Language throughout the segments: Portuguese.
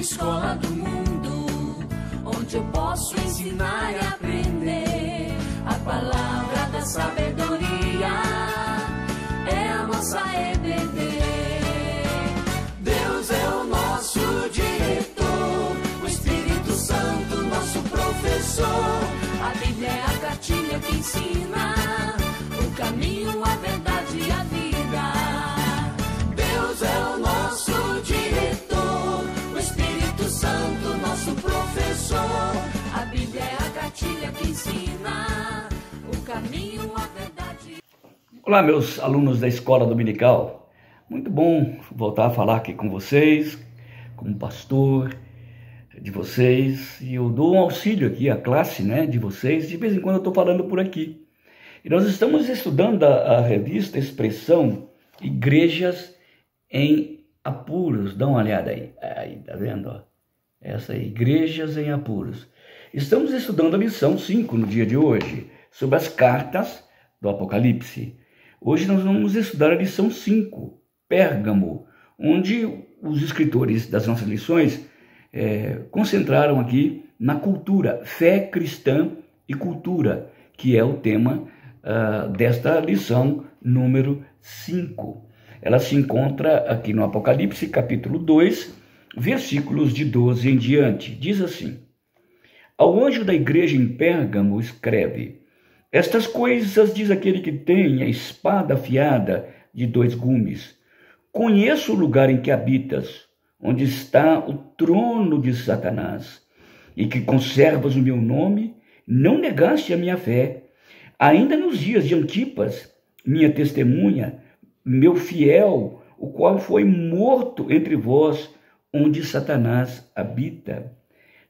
escola do mundo, onde eu posso ensinar e aprender. A palavra da sabedoria é a nossa EBD. Deus é o nosso diretor, o Espírito Santo nosso professor. A Bíblia é a cartilha que ensina o caminho, a verdade e a vida. Deus é o nosso diretor, o Espírito Santo nosso professor. A Bíblia é a cartilha que ensina o caminho, a verdade. Olá, meus alunos da Escola Dominical. Muito bom voltar a falar aqui com vocês, como pastor de vocês. E eu dou um auxílio aqui à classe, de vocês. De vez em quando eu estou falando por aqui. E nós estamos estudando a revista Expressão Igrejas em Apuros. Dá uma olhada aí, tá vendo? Ó? Essa aí, Igrejas em Apuros. Estamos estudando a lição 5 no dia de hoje, sobre as cartas do Apocalipse. Hoje nós vamos estudar a lição 5, Pérgamo, onde os escritores das nossas lições concentraram aqui na cultura, fé cristã e cultura, que é o tema desta lição número 5. Ela se encontra aqui no Apocalipse, capítulo 2, versículos de 12 em diante. Diz assim: Ao anjo da igreja em Pérgamo escreve: Estas coisas diz aquele que tem a espada afiada de 2 gumes. Conheço o lugar em que habitas, onde está o trono de Satanás, e que conservas o meu nome, não negaste a minha fé, ainda nos dias de Antipas, minha testemunha, meu fiel, o qual foi morto entre vós, onde Satanás habita.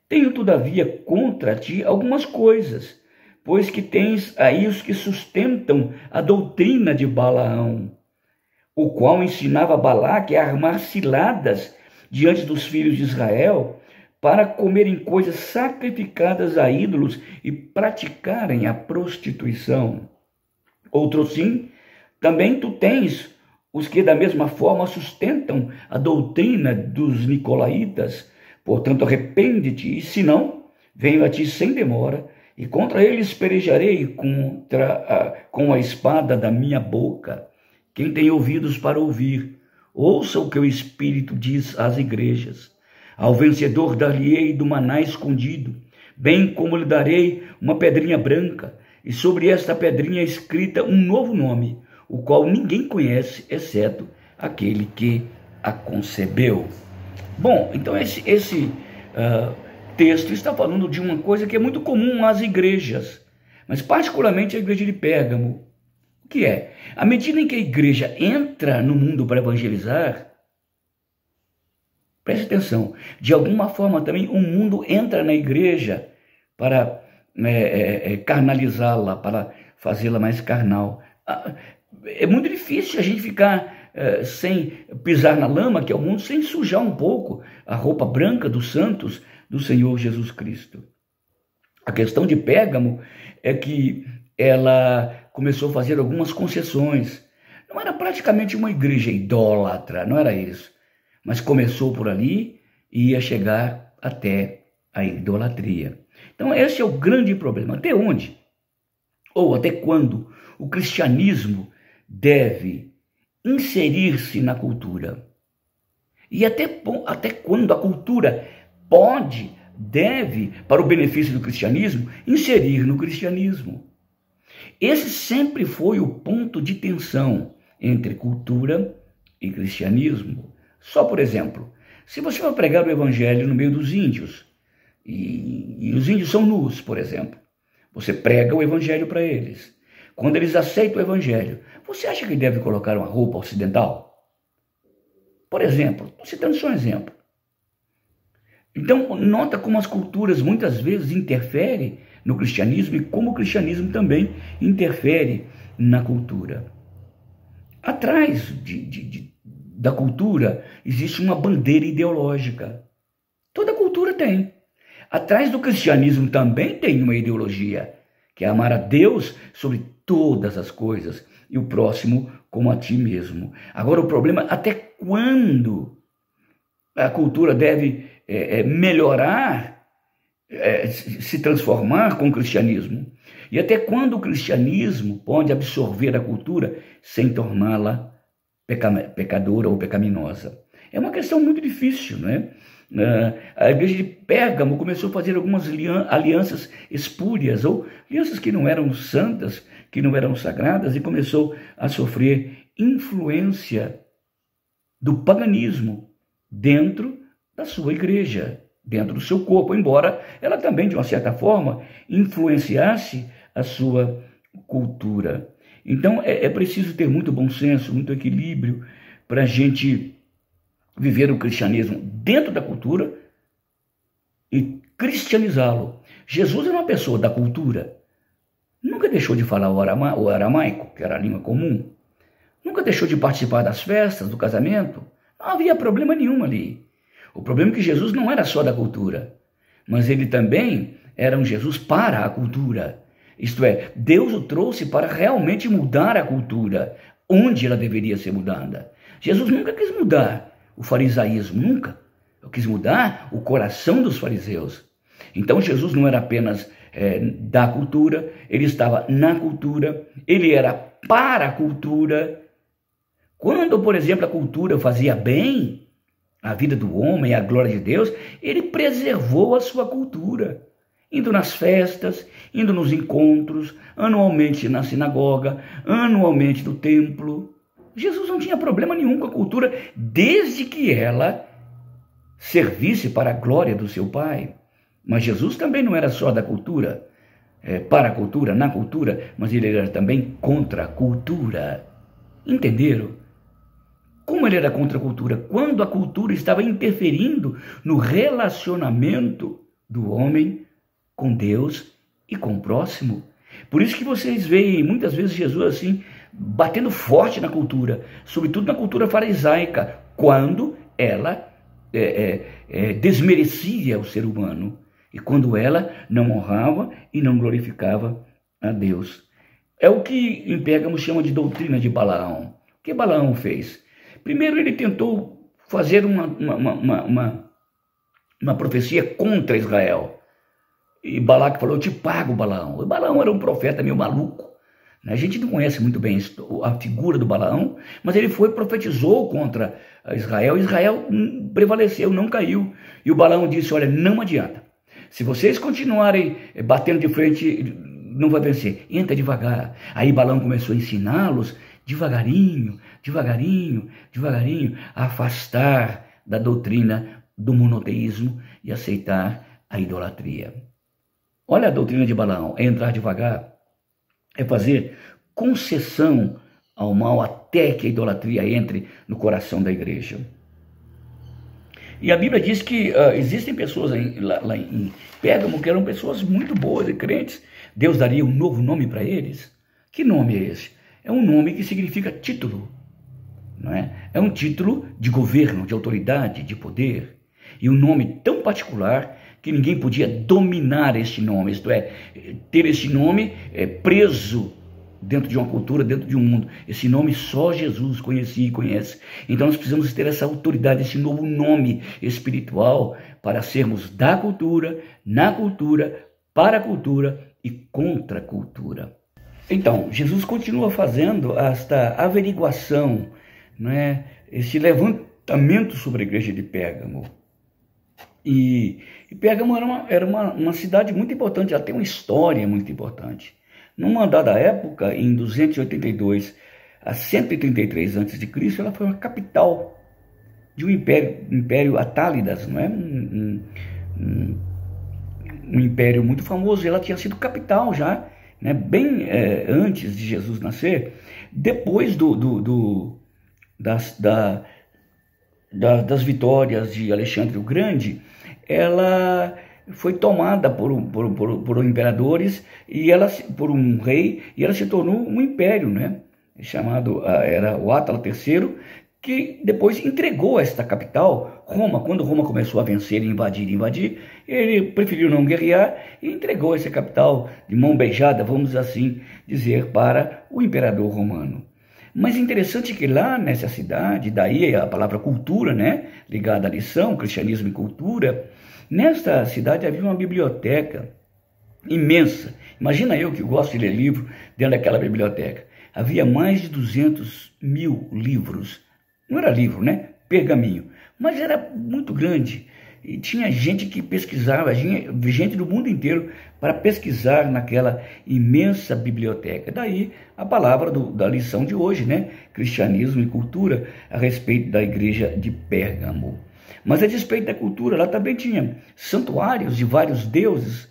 Tenho, todavia, contra ti algumas coisas, pois que tens aí os que sustentam a doutrina de Balaão, o qual ensinava Balaque a armar ciladas diante dos filhos de Israel, para comerem coisas sacrificadas a ídolos e praticarem a prostituição. Outro sim, também tu tens os que da mesma forma sustentam a doutrina dos nicolaítas. Portanto, arrepende-te, e se não, venho a ti sem demora, e contra eles pelejarei com a espada da minha boca. Quem tem ouvidos para ouvir, ouça o que o Espírito diz às igrejas. Ao vencedor dar-lhe-ei do maná escondido, bem como lhe darei uma pedrinha branca, e sobre esta pedrinha escrita um novo nome, o qual ninguém conhece, exceto aquele que a concebeu. Bom, então esse texto está falando de uma coisa que é muito comum às igrejas, mas particularmente a igreja de Pérgamo. O que é? À medida em que a igreja entra no mundo para evangelizar, preste atenção, de alguma forma também o mundo entra na igreja para carnalizá-la, para fazê-la mais carnal. É muito difícil a gente ficar sem pisar na lama, que é o mundo, sem sujar um pouco a roupa branca dos santos do Senhor Jesus Cristo. A questão de Pérgamo é que ela começou a fazer algumas concessões. Não era praticamente uma igreja idólatra, não era isso. Mas começou por ali e ia chegar até a idolatria. Então esse é o grande problema. Até onde? Ou até quando o cristianismo deve inserir-se na cultura? E até quando a cultura deve, para o benefício do cristianismo, inserir no cristianismo? Esse sempre foi o ponto de tensão entre cultura e cristianismo. Só, por exemplo, se você vai pregar o evangelho no meio dos índios, e os índios são nus, por exemplo, você prega o evangelho para eles. Quando eles aceitam o evangelho, você acha que deve colocar uma roupa ocidental? Por exemplo, citando só um exemplo. Então, nota como as culturas muitas vezes interferem no cristianismo e como o cristianismo também interfere na cultura. Atrás da cultura existe uma bandeira ideológica. Toda cultura tem. Atrás do cristianismo também tem uma ideologia, que é amar a Deus sobre todas as coisas e o próximo como a ti mesmo. Agora o problema é até quando a cultura deve melhorar, se transformar com o cristianismo. E até quando o cristianismo pode absorver a cultura sem torná-la pecadora ou pecaminosa? É uma questão muito difícil, né? A igreja de Pérgamo começou a fazer algumas alianças espúrias, ou alianças que não eram santas, que não eram sagradas, e começou a sofrer influência do paganismo dentro da sua igreja, dentro do seu corpo, embora ela também, de uma certa forma, influenciasse a sua cultura. Então é preciso ter muito bom senso, muito equilíbrio para a gente viver o cristianismo dentro da cultura e cristianizá-lo. Jesus é uma pessoa da cultura. Nunca deixou de falar o aramaico, que era a língua comum. Nunca deixou de participar das festas, do casamento. Não havia problema nenhum ali. O problema é que Jesus não era só da cultura, mas ele também era um Jesus para a cultura. Isto é, Deus o trouxe para realmente mudar a cultura, onde ela deveria ser mudada. Jesus nunca quis mudar o farisaísmo, nunca. Eu quis mudar o coração dos fariseus. Então Jesus não era apenas da cultura, ele estava na cultura, ele era para a cultura. Quando, por exemplo, a cultura fazia bem a vida do homem e a glória de Deus, ele preservou a sua cultura, indo nas festas, indo nos encontros, anualmente na sinagoga, anualmente no templo. Jesus não tinha problema nenhum com a cultura, desde que ela servisse para a glória do seu Pai. Mas Jesus também não era só da cultura, para a cultura, na cultura, mas ele era também contra a cultura. Entenderam? Como ele era contra a cultura? Quando a cultura estava interferindo no relacionamento do homem com Deus e com o próximo. Por isso que vocês veem muitas vezes Jesus assim, batendo forte na cultura, sobretudo na cultura farisaica, quando ela desmerecia o ser humano e quando ela não honrava e não glorificava a Deus. É o que em Pérgamo chama de doutrina de Balaão. O que Balaão fez? Primeiro ele tentou fazer uma profecia contra Israel. E Balaque falou, eu te pago, Balaão. E Balaão era um profeta meio maluco. A gente não conhece muito bem a figura do Balaão, mas ele profetizou contra Israel. Israel prevaleceu, não caiu. E o Balaão disse, olha, não adianta. Se vocês continuarem batendo de frente, não vai vencer. Entra devagar. Aí Balaão começou a ensiná-los devagarinho, devagarinho, devagarinho, a afastar da doutrina do monoteísmo e aceitar a idolatria. Olha a doutrina de Balaão, é entrar devagar, é fazer concessão ao mal até que a idolatria entre no coração da igreja. E a Bíblia diz que existem pessoas lá em Pérgamo que eram pessoas muito boas e crentes. Deus daria um novo nome para eles. Que nome é esse? É um nome que significa título, não é? É um título de governo, de autoridade, de poder. E um nome tão particular que ninguém podia dominar este nome, isto é, ter este nome preso dentro de uma cultura, dentro de um mundo. Esse nome só Jesus conhecia e conhece. Então nós precisamos ter essa autoridade, esse novo nome espiritual para sermos da cultura, na cultura, para a cultura e contra a cultura. Então, Jesus continua fazendo esta averiguação, né, esse levantamento sobre a igreja de Pérgamo. E Pérgamo era uma cidade muito importante, ela tem uma história muito importante. Numa dada época, em 282 a 133 a.C., ela foi uma capital de um império Atálidas, não é? Um império muito famoso. Ela tinha sido capital já, né? Bem antes de Jesus nascer. Depois das vitórias de Alexandre o Grande, ela foi tomada por imperadores e por um rei, e ela se tornou um império, né? Era o Átala III, que depois entregou esta capital, Roma. Quando Roma começou a vencer e invadir, ele preferiu não guerrear e entregou essa capital de mão beijada, vamos assim dizer, para o imperador romano. Mas interessante que lá nessa cidade, daí a palavra cultura, né, ligada à lição, cristianismo e cultura, nesta cidade havia uma biblioteca imensa. Imagina eu que gosto de ler livro dentro daquela biblioteca. Havia mais de 200.000 livros. Não era livro, né? Pergaminho. Mas era muito grande. E tinha gente que pesquisava, gente do mundo inteiro para pesquisar naquela imensa biblioteca. Daí a palavra da lição de hoje, né? Cristianismo e cultura, a respeito da igreja de Pérgamo. Mas a despeito da cultura, lá também tinha santuários de vários deuses.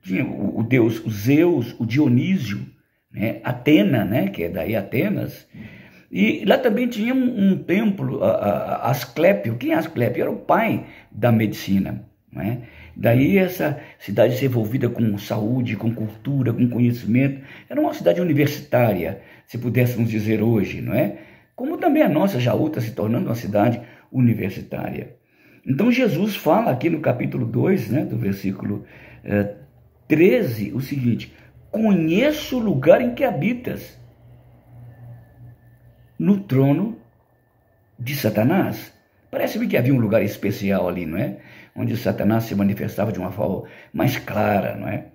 Tinha o deus Zeus, o Dionísio, né? Atena, né? Que é daí Atenas. E lá também tinha um templo, Asclépio. Quem é Asclépio? Era o pai da medicina, né? Daí essa cidade se envolvida com saúde, com cultura, com conhecimento. Era uma cidade universitária, se pudéssemos dizer hoje, não é? Como também a nossa Jaú está se tornando uma cidade universitária. Então Jesus fala aqui no capítulo 2, né, do versículo 13, o seguinte: conheço o lugar em que habitas, no trono de Satanás. Parece-me que havia um lugar especial ali, não é? Onde Satanás se manifestava de uma forma mais clara, não é?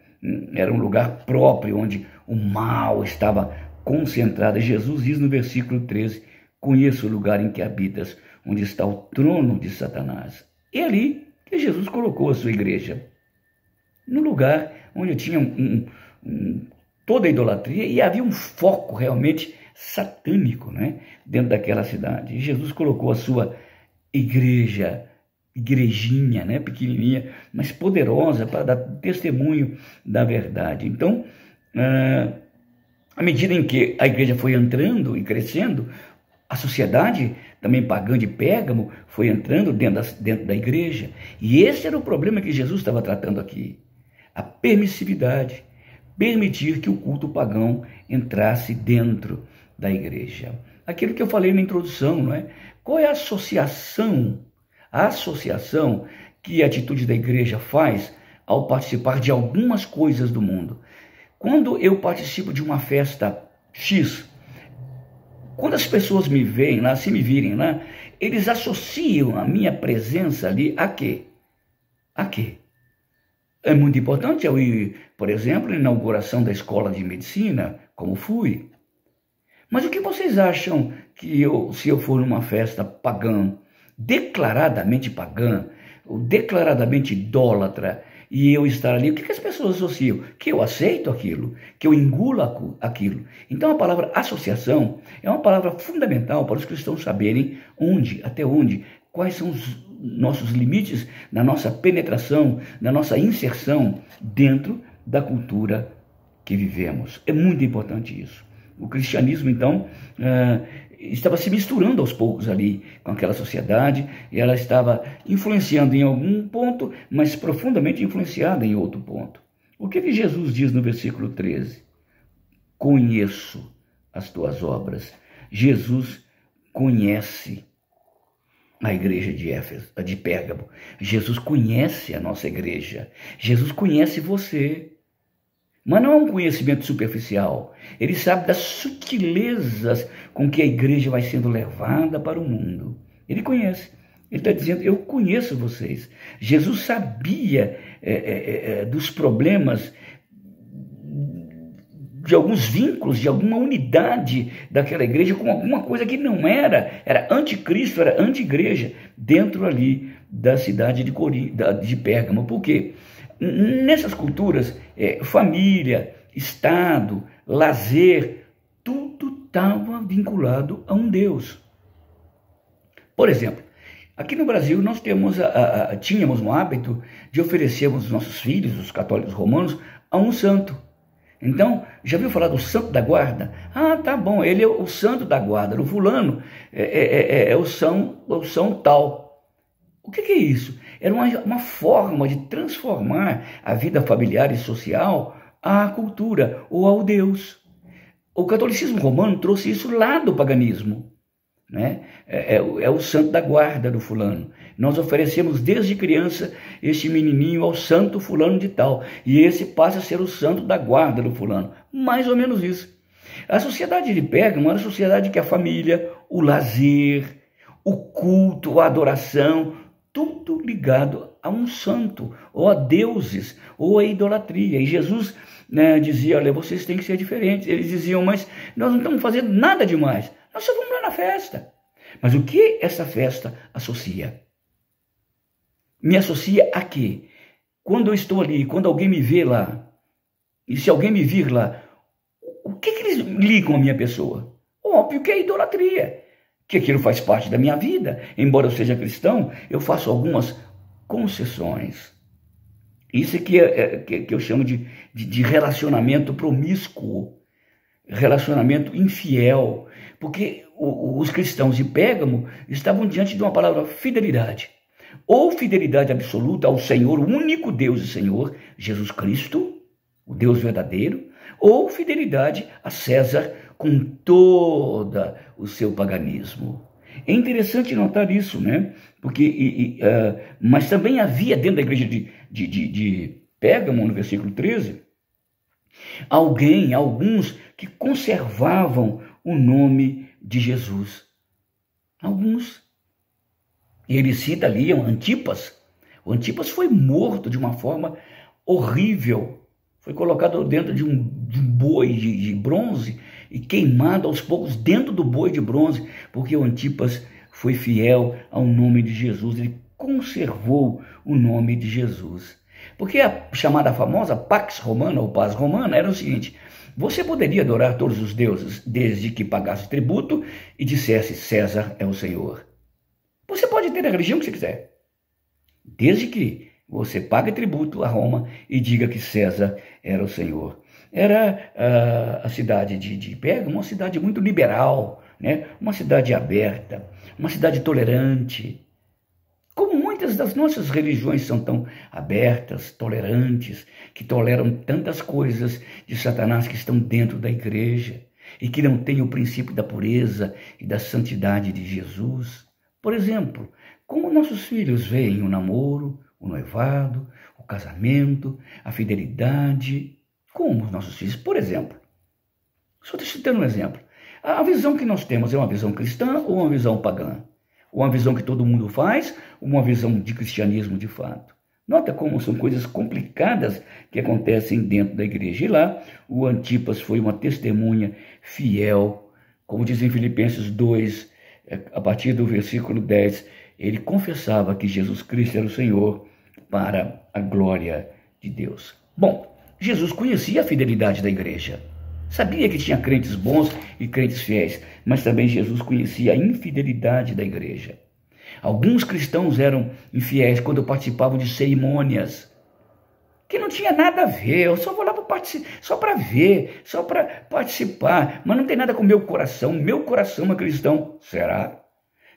Era um lugar próprio onde o mal estava concentrado. Jesus diz no versículo 13: conheço o lugar em que habitas, onde está o trono de Satanás. E ali que Jesus colocou a sua igreja, no lugar onde tinha toda a idolatria e havia um foco realmente satânico, né, dentro daquela cidade. E Jesus colocou a sua igrejinha, né, pequenininha, mas poderosa, para dar testemunho da verdade. Então, à medida em que a igreja foi entrando e crescendo, a sociedade também pagã de Pérgamo foi entrando dentro da igreja. E esse era o problema que Jesus estava tratando aqui: a permissividade, permitir que o culto pagão entrasse dentro da igreja. Aquilo que eu falei na introdução, não é? Qual é a associação que a atitude da igreja faz ao participar de algumas coisas do mundo? Quando eu participo de uma festa X, quando as pessoas me veem lá, se me virem lá, eles associam a minha presença ali a quê? A quê? É muito importante eu ir, por exemplo, na inauguração da escola de medicina, como fui. Mas o que vocês acham que se eu for numa festa pagã, declaradamente idólatra, e eu estar ali, o que as pessoas associam? Que eu aceito aquilo, que eu engulo aquilo. Então a palavra associação é uma palavra fundamental para os cristãos saberem até onde, quais são os nossos limites na nossa penetração, na nossa inserção dentro da cultura que vivemos. É muito importante isso. O cristianismo, então, estava se misturando aos poucos ali com aquela sociedade, e ela estava influenciando em algum ponto, mas profundamente influenciada em outro ponto. O que Jesus diz no versículo 13? Conheço as tuas obras. Jesus conhece a igreja de Pérgamo. Jesus conhece a nossa igreja. Jesus conhece você. Mas não é um conhecimento superficial. Ele sabe das sutilezas com que a igreja vai sendo levada para o mundo. Ele conhece. Ele está dizendo: eu conheço vocês. Jesus sabia dos problemas, de alguns vínculos, de alguma unidade daquela igreja com alguma coisa que não era anticristo, era anti-igreja, dentro ali da cidade de Pérgamo. Por quê? Nessas culturas, família, Estado, lazer, tudo estava vinculado a um Deus. Por exemplo, aqui no Brasil nós tínhamos um hábito de oferecermos os nossos filhos, os católicos romanos, a um santo. Então, já viu falar do santo da guarda? Ah, tá bom, ele é o santo da guarda, o fulano é o São tal. O que é isso? Era uma forma de transformar a vida familiar e social à cultura ou ao Deus. O catolicismo romano trouxe isso lá do paganismo, né? É o santo da guarda do fulano. Nós oferecemos desde criança este menininho ao santo fulano de tal, e esse passa a ser o santo da guarda do fulano. Mais ou menos isso. A sociedade de Pérgamo era a sociedade que a família, o lazer, o culto, a adoração, tudo ligado a um santo, ou a deuses, ou a idolatria. E Jesus, né, dizia, olha, vocês têm que ser diferentes. Eles diziam, mas nós não estamos fazendo nada demais, nós só vamos lá na festa. Mas o que essa festa associa? Me associa a quê? Quando eu estou ali, quando alguém me vê lá, e se alguém me vir lá, o que eles ligam à minha pessoa? Óbvio que é idolatria, que aquilo faz parte da minha vida. Embora eu seja cristão, eu faço algumas concessões. Isso que eu chamo de relacionamento promíscuo, relacionamento infiel, porque os cristãos de Pérgamo estavam diante de uma palavra fidelidade. Ou fidelidade absoluta ao Senhor, o único Deus e Senhor, Jesus Cristo, o Deus verdadeiro, ou fidelidade a César com todo o seu paganismo. É interessante notar isso, né? Porque, mas também havia dentro da igreja de Pérgamo, no versículo 13, alguns que conservavam o nome de Jesus. Alguns. E ele cita ali o Antipas. O Antipas foi morto de uma forma horrível. Foi colocado dentro de um boi de bronze e queimado aos poucos dentro do boi de bronze, porque o Antipas foi fiel ao nome de Jesus. Ele conservou o nome de Jesus. Porque a chamada famosa Pax Romana ou Paz Romana era o seguinte: você poderia adorar todos os deuses desde que pagasse tributo e dissesse César é o Senhor. Você pode ter a religião que você quiser, desde que você pague tributo a Roma e diga que César era o Senhor. Era a cidade de Pérgamo uma cidade muito liberal, né? Uma cidade aberta, uma cidade tolerante. Como muitas das nossas religiões são tão abertas, tolerantes, que toleram tantas coisas de Satanás que estão dentro da igreja e que não têm o princípio da pureza e da santidade de Jesus. Por exemplo, como nossos filhos veem o namoro, o noivado, o casamento, a fidelidade, como os nossos filhos, por exemplo. Só estou citando um exemplo. A visão que nós temos é uma visão cristã ou uma visão pagã? Uma visão que todo mundo faz ou uma visão de cristianismo de fato? Nota como são coisas complicadas que acontecem dentro da igreja. E lá, o Antipas foi uma testemunha fiel, como diz em Filipenses 2, a partir do versículo 10, ele confessava que Jesus Cristo era o Senhor para a glória de Deus. Bom, Jesus conhecia a fidelidade da igreja. Sabia que tinha crentes bons e crentes fiéis, mas também Jesus conhecia a infidelidade da igreja. Alguns cristãos eram infiéis quando participavam de cerimônias que não tinha nada a ver. Eu só vou lá só para ver, só para participar, mas não tem nada com o meu coração. Meu coração é cristão. Será?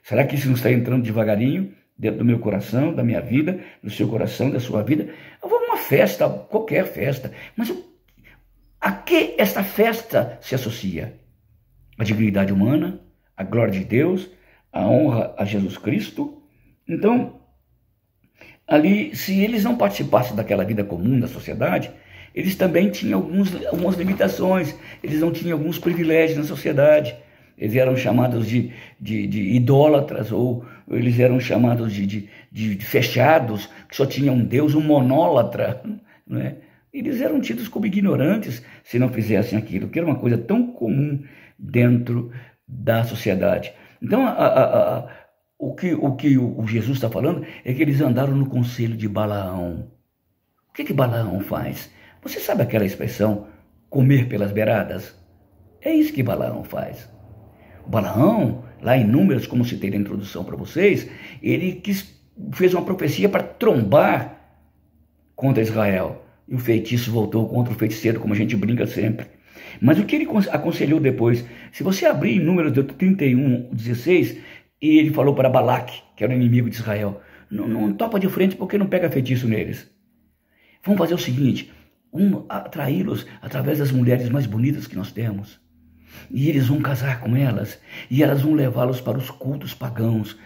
Será que isso não está entrando devagarinho dentro do meu coração, da minha vida, do seu coração, da sua vida? Eu vou a uma festa, qualquer festa, mas a que esta festa se associa? A dignidade humana, a glória de Deus, a honra a Jesus Cristo. Então, ali, se eles não participassem daquela vida comum da sociedade, eles também tinham algumas limitações, eles não tinham alguns privilégios na sociedade. Eles eram chamados de idólatras, ou eles eram chamados de fechados, que só tinham um Deus, um monólatra, não é? Eles eram tidos como ignorantes se não fizessem aquilo, que era uma coisa tão comum dentro da sociedade. Então, o que o Jesus está falando é que eles andaram no conselho de Balaão. O que Balaão faz? Você sabe aquela expressão, comer pelas beiradas? É isso que Balaão faz. Balaão, lá em Números, como citei na introdução para vocês, ele fez uma profecia para trombar contra Israel. E o feitiço voltou contra o feiticeiro, como a gente brinca sempre. Mas o que ele aconselhou depois? Se você abrir em Números 31, 16, e ele falou para Balaque, que era o inimigo de Israel, não topa de frente porque não pega feitiço neles. Vamos fazer o seguinte, vamos atraí-los através das mulheres mais bonitas que nós temos. E eles vão casar com elas, e elas vão levá-los para os cultos pagãos,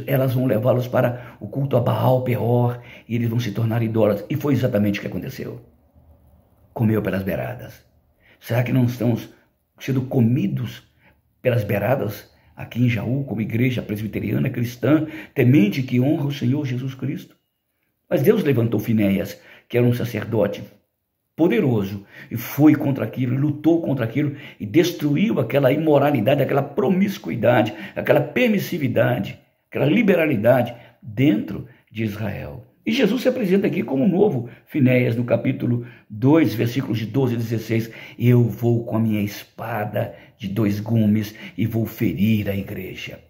elas vão levá-los para o culto a Baal Peor, e eles vão se tornar idólatras. E foi exatamente o que aconteceu. Comeu pelas beiradas. Será que não estamos sendo comidos pelas beiradas aqui em Jaú, como igreja presbiteriana cristã, temente que honra o Senhor Jesus Cristo? Mas Deus levantou Finéias, que era um sacerdote poderoso, e foi contra aquilo, lutou contra aquilo, e destruiu aquela imoralidade, aquela promiscuidade, aquela permissividade, aquela liberalidade dentro de Israel. E Jesus se apresenta aqui como um novo Finéias, no capítulo 2, versículos de 12 a 16. Eu vou com a minha espada de 2 gumes e vou ferir a igreja.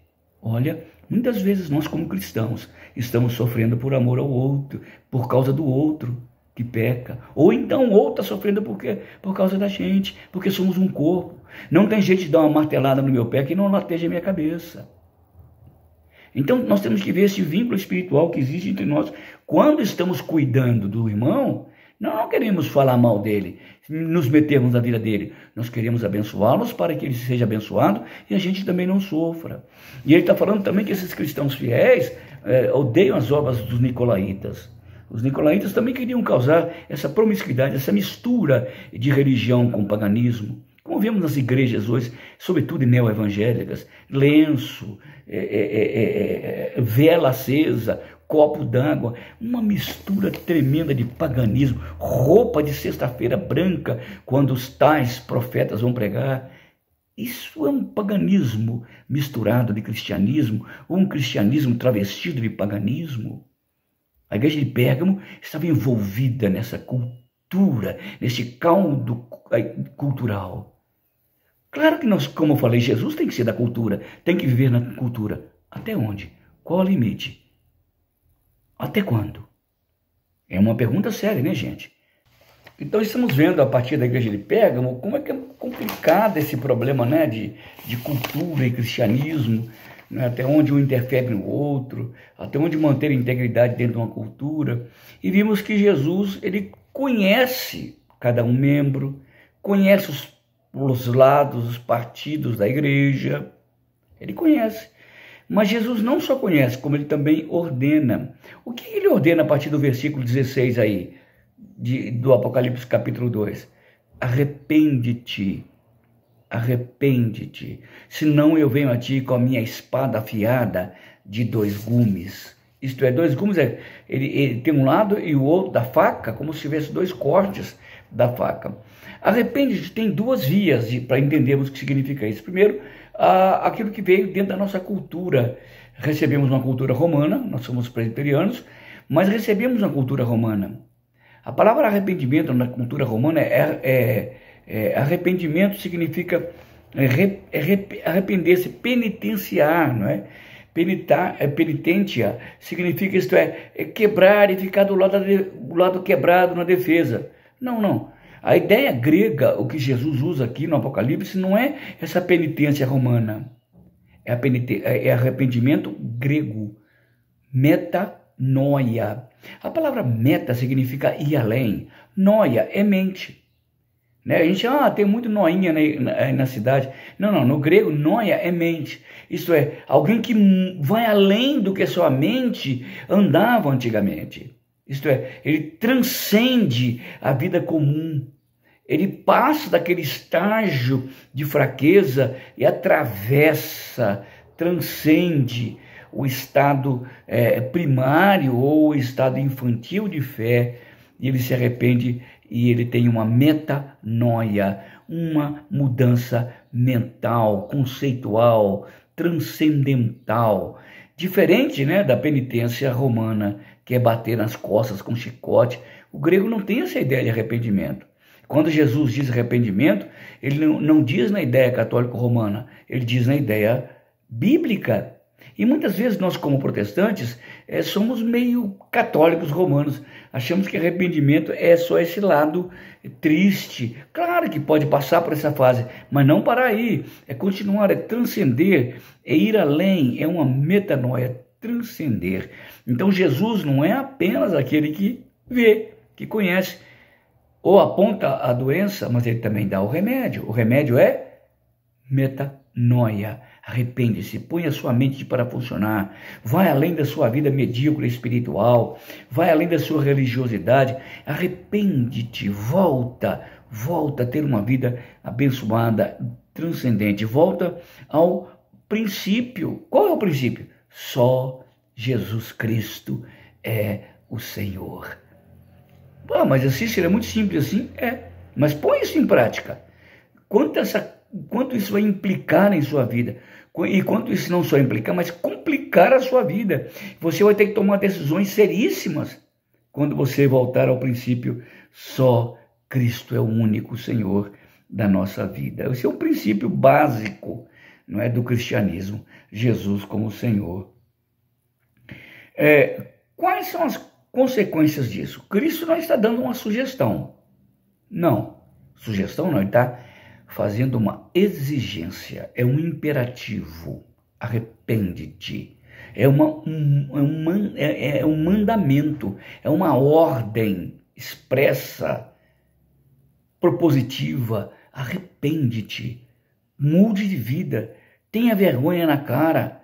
Olha, muitas vezes nós como cristãos estamos sofrendo por amor ao outro, por causa do outro que peca. Ou então o outro está sofrendo por causa da gente, porque somos um corpo. Não tem jeito de dar uma martelada no meu pé que não lateja a minha cabeça. Então nós temos que ver esse vínculo espiritual que existe entre nós. Quando estamos cuidando do irmão, não queremos falar mal dele, nos metermos na vida dele. Nós queremos abençoá-los para que ele seja abençoado e a gente também não sofra. E ele está falando também que esses cristãos fiéis odeiam as obras dos nicolaítas. Os nicolaítas também queriam causar essa promiscuidade, essa mistura de religião com paganismo. Como vemos nas igrejas hoje, sobretudo em neo-evangélicas, lenço, vela acesa, copo d'água, uma mistura tremenda de paganismo, roupa de sexta-feira branca, quando os tais profetas vão pregar. Isso é um paganismo misturado de cristianismo, ou um cristianismo travestido de paganismo. A igreja de Pérgamo estava envolvida nessa cultura, nesse caldo cultural. Claro que nós, como eu falei, Jesus tem que ser da cultura, tem que viver na cultura. Até onde? Qual o limite? Até quando? É uma pergunta séria, né, gente? Então estamos vendo a partir da igreja de Pérgamo como é que é complicado esse problema, né, de cultura e cristianismo, né, até onde um interfere no outro, até onde manter a integridade dentro de uma cultura. E vimos que Jesus, ele conhece cada um membro, conhece os lados, os partidos da igreja, ele conhece. Mas Jesus não só conhece, como ele também ordena. O que ele ordena a partir do versículo 16 aí, do Apocalipse capítulo 2? Arrepende-te, arrepende-te, senão eu venho a ti com a minha espada afiada de 2 gumes. Isto é, 2 gumes, ele tem um lado e o outro da faca, como se tivesse 2 cortes da faca. Arrepende-te tem 2 vias para entendermos o que significa isso. Primeiro, aquilo que veio dentro da nossa cultura. Recebemos uma cultura romana, nós somos presbiterianos, mas recebemos uma cultura romana. A palavra arrependimento na cultura romana arrependimento significa arrepender-se, penitenciar, não é? Penitentia significa, isto é, quebrar e ficar do lado quebrado na defesa. Não. A ideia grega, o que Jesus usa aqui no Apocalipse, não é essa penitência romana. É arrependimento grego. Metanoia. A palavra meta significa ir além. Noia é mente. Né? A gente, tem muito noinha na cidade. Não, no grego, noia é mente. Isto é, alguém que vai além do que sua mente andava antigamente. Isto é, ele transcende a vida comum. Ele passa daquele estágio de fraqueza e atravessa, transcende o estado primário ou o estado infantil de fé, e ele se arrepende e ele tem uma metanoia, uma mudança mental, conceitual, transcendental, diferente, né, da penitência romana, que é bater nas costas com chicote. O grego não tem essa ideia de arrependimento. Quando Jesus diz arrependimento, ele não diz na ideia católico-romana, ele diz na ideia bíblica. E muitas vezes nós, como protestantes, somos meio católicos romanos. Achamos que arrependimento é só esse lado triste. Claro que pode passar por essa fase, mas não parar aí. É continuar, é transcender, é ir além, é uma metanoia, transcender. Então Jesus não é apenas aquele que vê, que conhece, ou aponta a doença, mas ele também dá o remédio. O remédio é metanoia. Arrepende-se, põe a sua mente para funcionar, vai além da sua vida medíocre espiritual, vai além da sua religiosidade, arrepende-te, volta volta a ter uma vida abençoada, transcendente, volta ao princípio. Qual é o princípio? Só Jesus Cristo é o Senhor. Ah, mas assim seria muito simples assim? É, mas põe isso em prática. Quanto isso vai implicar em sua vida? E quanto isso não só implicar, mas complicar a sua vida. Você vai ter que tomar decisões seríssimas quando você voltar ao princípio, só Cristo é o único Senhor da nossa vida. Esse é um princípio básico, não é, do cristianismo, Jesus como Senhor. Quais são as consequências disso? Cristo não está dando uma sugestão. Não, sugestão não, ele está fazendo uma exigência, é um imperativo. Arrepende-te. É um mandamento, é uma ordem expressa, propositiva. Arrepende-te, mude de vida, tenha vergonha na cara,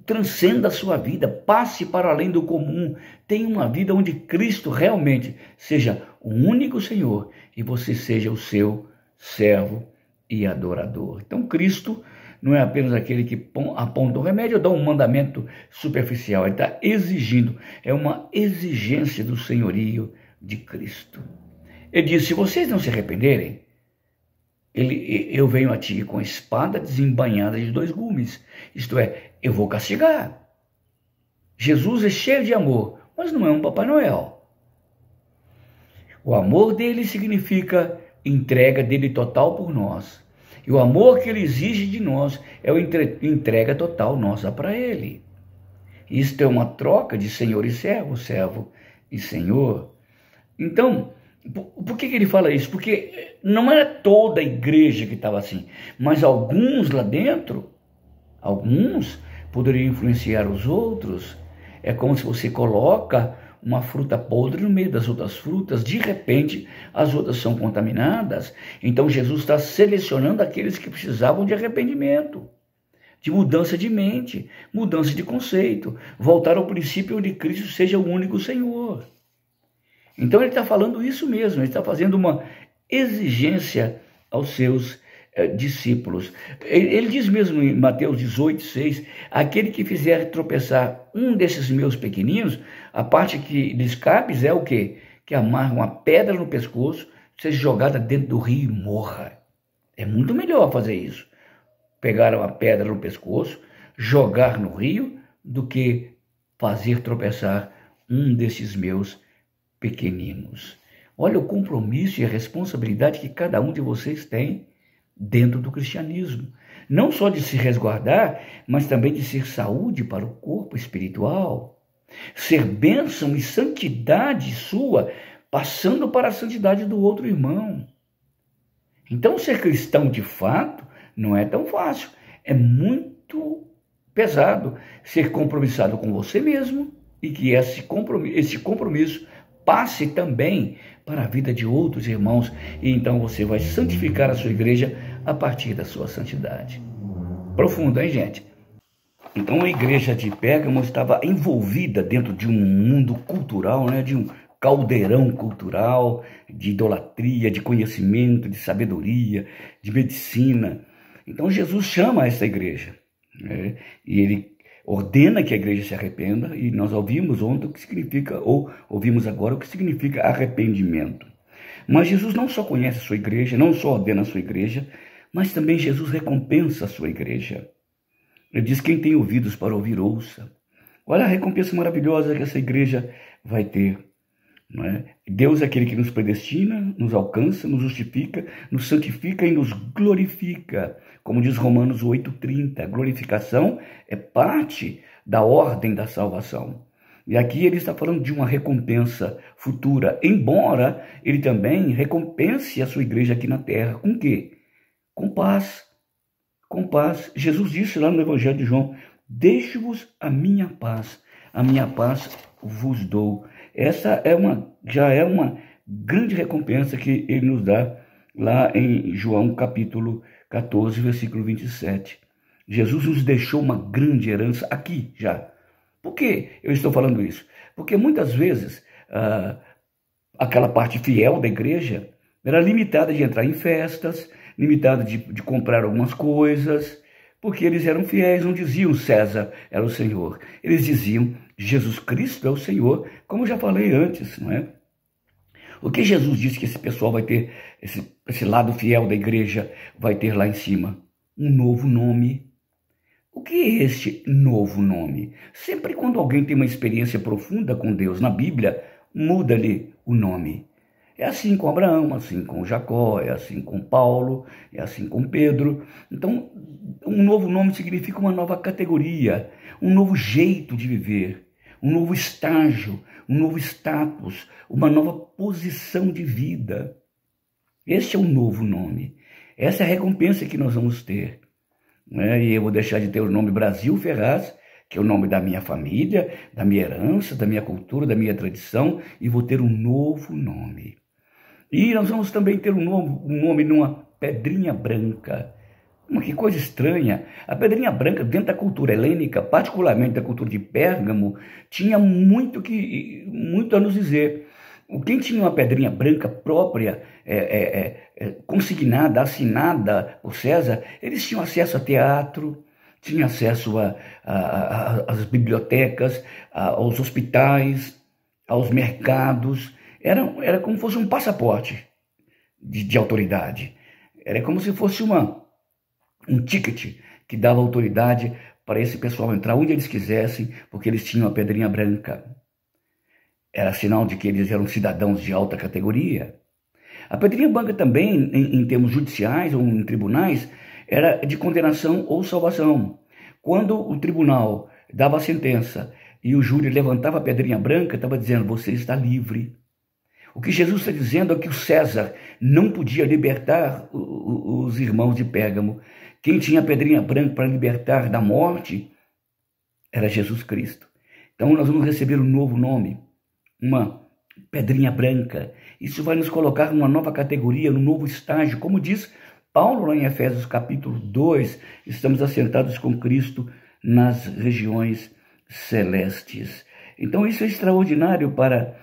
transcenda a sua vida, passe para além do comum, tenha uma vida onde Cristo realmente seja o único Senhor e você seja o seu servo e adorador. Então Cristo não é apenas aquele que aponta o remédio ou dá um mandamento superficial, ele está exigindo, é uma exigência do senhorio de Cristo. Ele diz, se vocês não se arrependerem, eu venho a ti com a espada desembainhada de 2 gumes, isto é, eu vou castigar. Jesus é cheio de amor, mas não é um Papai Noel. O amor dele significa entrega dele total por nós. E o amor que ele exige de nós é a entrega total nossa para ele. Isto é uma troca de senhor e servo, servo e senhor. Então, por que ele fala isso? Porque não era toda a igreja que estava assim, mas alguns lá dentro, alguns poderiam influenciar os outros. É como se você coloca uma fruta podre no meio das outras frutas, de repente as outras são contaminadas. Então Jesus está selecionando aqueles que precisavam de arrependimento, de mudança de mente, mudança de conceito, voltar ao princípio onde Cristo seja o único Senhor. Então ele está falando isso mesmo, ele está fazendo uma exigência aos seus discípulos. Ele diz mesmo em Mateus 18:6, aquele que fizer tropeçar um desses meus pequeninos, a parte que lhes cabe é o quê? Que amarra uma pedra no pescoço, seja jogada dentro do rio e morra. É muito melhor fazer isso, pegar uma pedra no pescoço, jogar no rio, do que fazer tropeçar um desses meus pequeninos. Olha o compromisso e a responsabilidade que cada um de vocês tem dentro do cristianismo. Não só de se resguardar, mas também de ser saúde para o corpo espiritual. Ser bênção e santidade sua, passando para a santidade do outro irmão. Então, ser cristão de fato não é tão fácil. É muito pesado ser compromissado com você mesmo e que esse compromisso passe também para a vida de outros irmãos, e então você vai santificar a sua igreja a partir da sua santidade. Profundo, hein, gente? Então a igreja de Pérgamo estava envolvida dentro de um mundo cultural, né, de um caldeirão cultural, de idolatria, de conhecimento, de sabedoria, de medicina. Então Jesus chama essa igreja, né, e ele ordena que a igreja se arrependa, e nós ouvimos ontem o que significa, ou ouvimos agora o que significa arrependimento. Mas Jesus não só conhece a sua igreja, não só ordena a sua igreja, mas também Jesus recompensa a sua igreja. Ele diz, quem tem ouvidos para ouvir, ouça. Olha a recompensa maravilhosa que essa igreja vai ter. Não é? Deus é aquele que nos predestina, nos alcança, nos justifica, nos santifica e nos glorifica. Como diz Romanos 8:30, a glorificação é parte da ordem da salvação. E aqui ele está falando de uma recompensa futura, embora ele também recompense a sua igreja aqui na terra. Com o quê? Com paz. Com paz. Jesus disse lá no Evangelho de João, deixo-vos a minha paz vos dou. Essa já é uma grande recompensa que ele nos dá lá em João capítulo 14, versículo 27. Jesus nos deixou uma grande herança aqui já. Por que eu estou falando isso? Porque muitas vezes aquela parte fiel da igreja Era limitada de entrar em festas, limitada de comprar algumas coisas, porque eles eram fiéis, não diziam César era o Senhor. Eles diziam Jesus Cristo é o Senhor, como eu já falei antes, não é? O que Jesus disse que esse pessoal vai ter, esse lado fiel da igreja vai ter lá em cima? Um novo nome. O que é este novo nome? Sempre quando alguém tem uma experiência profunda com Deus na Bíblia, muda-lhe o nome. É assim com Abraão, assim com Jacó, é assim com Paulo, é assim com Pedro. Então, um novo nome significa uma nova categoria, um novo jeito de viver, um novo estágio, um novo status, uma nova posição de vida. Este é o novo nome. Essa é a recompensa que nós vamos ter. E eu vou deixar de ter o nome Brasil Ferraz, que é o nome da minha família, da minha herança, da minha cultura, da minha tradição, e vou ter um novo nome. E nós vamos também ter um nome numa pedrinha branca. Que coisa estranha. A pedrinha branca, dentro da cultura helênica, particularmente da cultura de Pérgamo, tinha muito a nos dizer. Quem tinha uma pedrinha branca própria, consignada, assinada por César, eles tinham acesso a teatro, tinham acesso às bibliotecas, aos hospitais, aos mercados. Era como se fosse um passaporte de autoridade. Era como se fosse um ticket que dava autoridade para esse pessoal entrar onde eles quisessem, porque eles tinham a pedrinha branca. Era sinal de que eles eram cidadãos de alta categoria. A pedrinha branca também, em termos judiciais ou em tribunais, era de condenação ou salvação. Quando o tribunal dava a sentença e o júri levantava a pedrinha branca, estava dizendo, você está livre. O que Jesus está dizendo é que o César não podia libertar os irmãos de Pérgamo. Quem tinha a pedrinha branca para libertar da morte era Jesus Cristo. Então nós vamos receber um novo nome, uma pedrinha branca. Isso vai nos colocar numa nova categoria, num novo estágio. Como diz Paulo lá em Efésios capítulo 2, estamos assentados com Cristo nas regiões celestes. Então isso é extraordinário para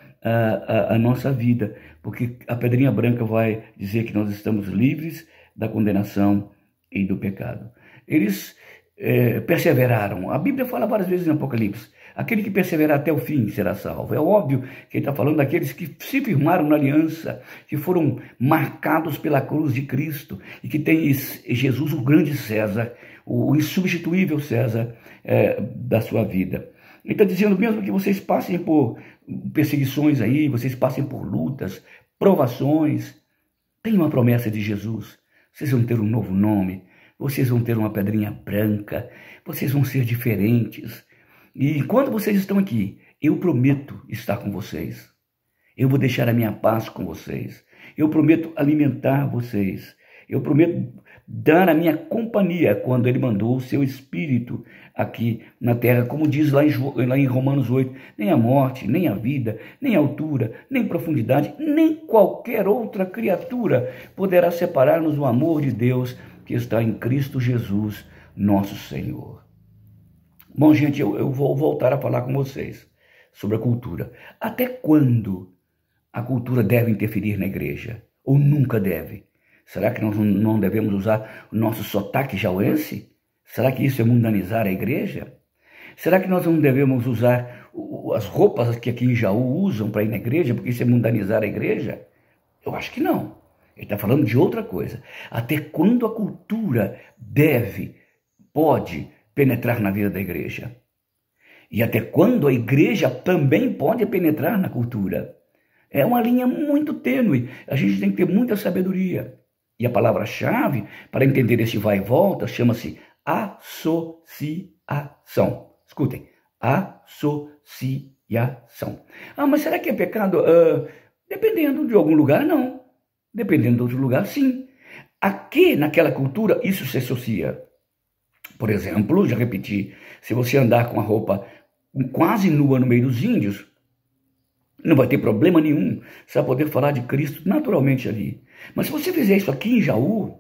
a nossa vida, porque a pedrinha branca vai dizer que nós estamos livres da condenação e do pecado. Eles perseveraram. A Bíblia fala várias vezes em Apocalipse, aquele que perseverar até o fim será salvo. É óbvio que ele está falando daqueles que se firmaram na aliança, que foram marcados pela cruz de Cristo e que tem Jesus, o grande César, o insubstituível César da sua vida. Ele está dizendo mesmo que vocês passem por perseguições aí, vocês passem por lutas, provações. Tem uma promessa de Jesus. Vocês vão ter um novo nome, vocês vão ter uma pedrinha branca, vocês vão ser diferentes. E enquanto vocês estão aqui, eu prometo estar com vocês. Eu vou deixar a minha paz com vocês. Eu prometo alimentar vocês. Eu prometo dar a minha companhia quando ele mandou o seu Espírito aqui na terra, como diz lá em Romanos 8, nem a morte, nem a vida, nem a altura, nem profundidade, nem qualquer outra criatura poderá separar-nos do amor de Deus que está em Cristo Jesus, nosso Senhor. Bom, gente, eu vou voltar a falar com vocês sobre a cultura. Até quando a cultura deve interferir na igreja? Ou nunca deve? Será que nós não devemos usar o nosso sotaque jauense? Será que isso é mundanizar a igreja? Será que nós não devemos usar as roupas que aqui em Jaú usam para ir na igreja, porque isso é mundanizar a igreja? Eu acho que não. Ele está falando de outra coisa. Até quando a cultura pode penetrar na vida da igreja? E até quando a igreja também pode penetrar na cultura? É uma linha muito tênue. A gente tem que ter muita sabedoria. E a palavra-chave para entender esse vai e volta chama-se associação. Escutem, associação. Mas será que é pecado? Dependendo de algum lugar, não. Dependendo de outro lugar, sim. Aqui, naquela cultura, isso se associa. Por exemplo, já repeti, se você andar com a roupa quase nua no meio dos índios, não vai ter problema nenhum. Você vai poder falar de Cristo naturalmente ali. Mas se você fizer isso aqui em Jaú,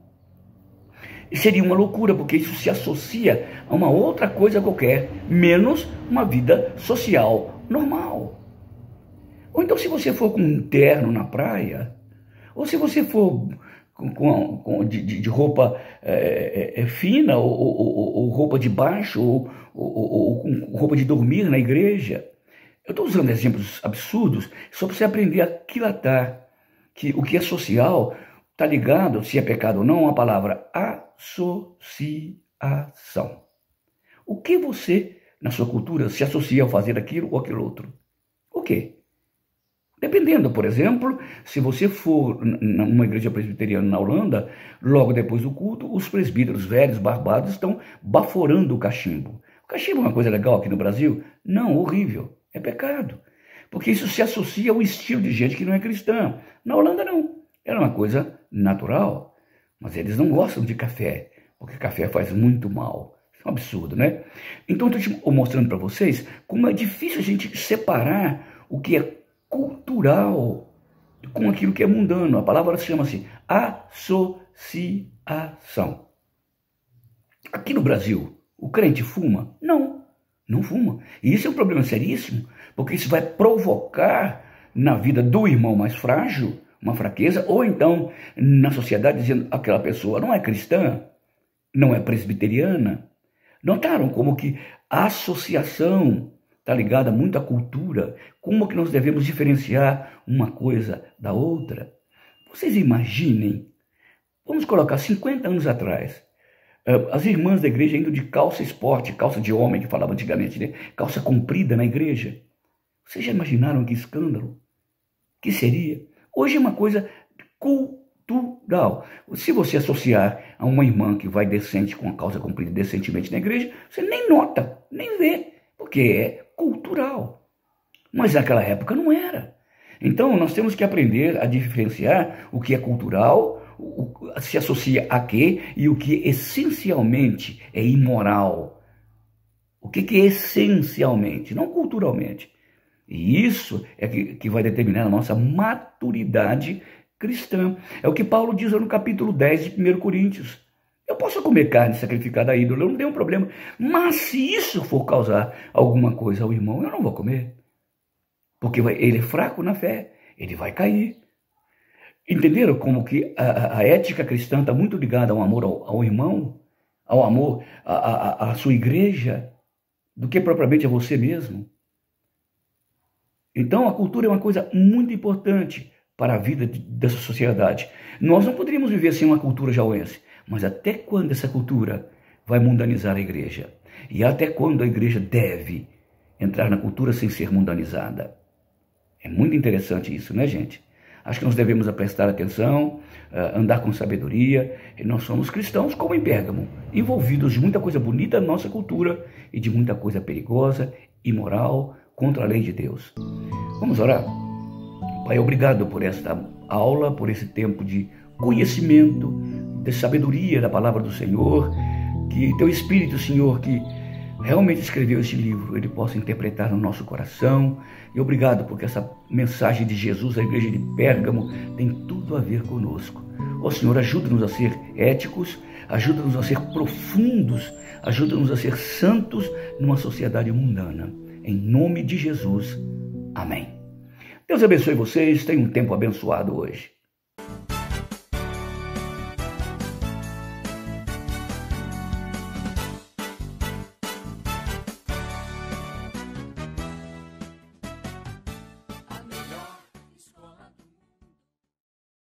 seria uma loucura, porque isso se associa a uma outra coisa qualquer, menos uma vida social normal. Ou então se você for com um terno na praia, Ou se você for de roupa fina, ou roupa de baixo, ou com roupa de dormir na igreja. Eu estou usando exemplos absurdos só para você aprender a quilatar que o que é social está ligado, se é pecado ou não, a palavra associação. O que você, na sua cultura, se associa ao fazer aquilo ou aquilo outro? O quê? Dependendo, por exemplo, se você for numa igreja presbiteriana na Holanda, logo depois do culto, os presbíteros velhos, barbados, estão baforando o cachimbo. O cachimbo é uma coisa legal aqui no Brasil? Não, horrível. É pecado. Porque isso se associa ao estilo de gente que não é cristã. Na Holanda, não. Era uma coisa natural. Mas eles não gostam de café, porque café faz muito mal. Isso é um absurdo, né? Então, estou mostrando para vocês como é difícil a gente separar o que é cultural com aquilo que é mundano. A palavra chama-se associação. Aqui no Brasil, o crente fuma? Não, não fuma. E isso é um problema seríssimo, porque isso vai provocar na vida do irmão mais frágil uma fraqueza, ou então na sociedade dizendo aquela pessoa não é cristã, não é presbiteriana. Notaram como que a associação está ligada muito à cultura, como que nós devemos diferenciar uma coisa da outra? Vocês imaginem, vamos colocar 50 anos atrás, as irmãs da igreja indo de calça esporte, calça de homem, que falava antigamente, né? Calça comprida na igreja. Vocês já imaginaram que escândalo? Que seria? Hoje é uma coisa cultural. Se você associar a uma irmã que vai decente com a calça comprida decentemente na igreja, você nem nota, nem vê, porque é cultural. Mas naquela época não era. Então nós temos que aprender a diferenciar o que é cultural, se associa a quê e o que essencialmente é imoral. O que é essencialmente, não culturalmente. E isso é que vai determinar a nossa maturidade cristã. É o que Paulo diz no capítulo 10 de 1 Coríntios. Eu posso comer carne sacrificada a ídolo, eu não tenho problema. Mas se isso for causar alguma coisa ao irmão, eu não vou comer. Porque ele é fraco na fé, ele vai cair. Entenderam como que a ética cristã está muito ligada ao amor ao irmão, ao amor à sua igreja, do que propriamente a você mesmo? Então a cultura é uma coisa muito importante para a vida dessa sociedade. Nós não poderíamos viver sem uma cultura jauense, mas até quando essa cultura vai mundanizar a igreja? E até quando a igreja deve entrar na cultura sem ser mundanizada? É muito interessante isso, né, gente? Acho que nós devemos prestar atenção, andar com sabedoria. E nós somos cristãos, como em Pérgamo, envolvidos de muita coisa bonita na nossa cultura e de muita coisa perigosa, imoral, contra a lei de Deus. Vamos orar? Pai, obrigado por esta aula, por esse tempo de conhecimento, de sabedoria da palavra do Senhor. Que teu Espírito, Senhor, que realmente escreveu esse livro, ele possa interpretar no nosso coração. E obrigado porque essa mensagem de Jesus à igreja de Pérgamo tem tudo a ver conosco. Ó Senhor, ajuda-nos a ser éticos, ajuda-nos a ser profundos, ajuda-nos a ser santos numa sociedade mundana. Em nome de Jesus. Amém. Deus abençoe vocês, tenham um tempo abençoado hoje.